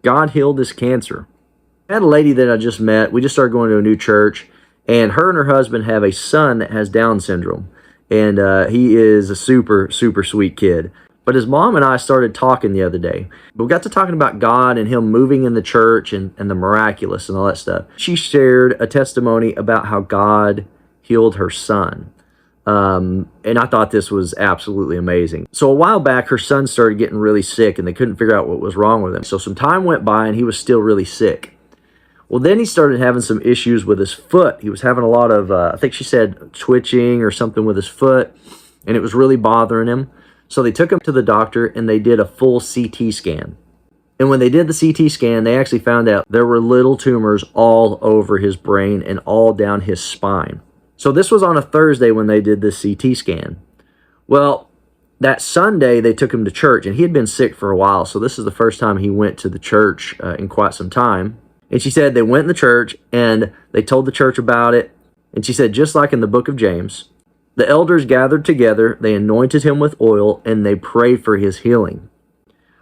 God healed this cancer. I had a lady that I just met. We just started going to a new church, and her and her husband have a son that has Down syndrome. And he is a super, super sweet kid. But his mom and I started talking the other day. We got to talking about God and him moving in the church and the miraculous and all that stuff. She shared a testimony about how God healed her son. And I thought this was absolutely amazing. So a while back, her son started getting really sick and they couldn't figure out what was wrong with him. So some time went by and he was still really sick. Well, then he started having some issues with his foot. He was having a lot of, I think she said, twitching or something with his foot, and it was really bothering him. So they took him to the doctor and they did a full CT scan. And when they did the CT scan, they actually found out there were little tumors all over his brain and all down his spine. So this was on a Thursday when they did this CT scan. Well, that Sunday they took him to church, and he had been sick for a while. So this is the first time he went to the church in quite some time. And she said they went in the church and they told the church about it. And she said, just like in the book of James, the elders gathered together, they anointed him with oil, and they prayed for his healing.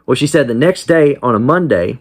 Well, she said the next day, on a Monday,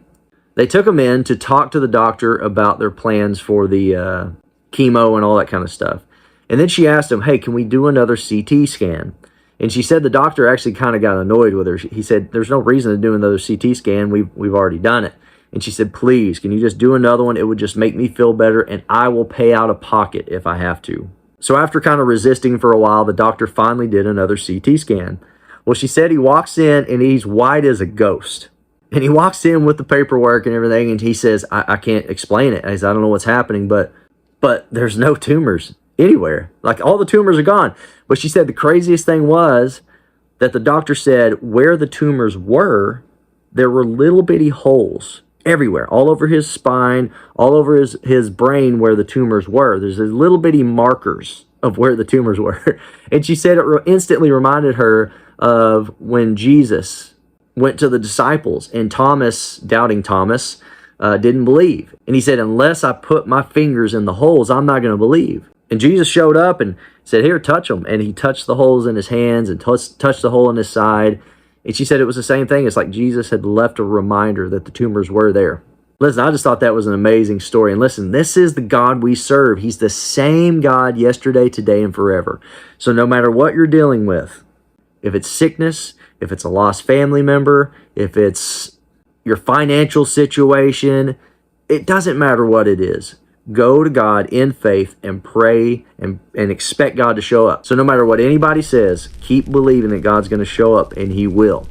they took him in to talk to the doctor about their plans for the chemo and all that kind of stuff. And then she asked him, hey, can we do another CT scan? And she said the doctor actually kind of got annoyed with her. He said, there's no reason to do another CT scan. We've already done it. And she said, please, can you just do another one? It would just make me feel better, and I will pay out of pocket if I have to. So after kind of resisting for a while, the doctor finally did another CT scan. Well, she said he walks in and he's white as a ghost. And he walks in with the paperwork and everything, and he says, I can't explain it. I don't know what's happening, but there's no tumors anywhere. Like, all the tumors are gone. But she said the craziest thing was that the doctor said where the tumors were, there were little bitty holes everywhere, all over his spine, all over his brain where the tumors were. There's these little bitty markers of where the tumors were. And she said it instantly reminded her of when Jesus went to the disciples and Thomas, doubting Thomas, didn't believe. And he said, unless I put my fingers in the holes, I'm not going to believe. And Jesus showed up and said, here, touch them. And he touched the holes in his hands and touched the hole in his side. And she said it was the same thing. It's like Jesus had left a reminder that the tumors were there. Listen, I just thought that was an amazing story. And listen, this is the God we serve. He's the same God yesterday, today, and forever. So no matter what you're dealing with, if it's sickness, if it's a lost family member, if it's your financial situation, it doesn't matter what it is. Go to God in faith and pray and expect God to show up. So no matter what anybody says, keep believing that God's going to show up, and He will.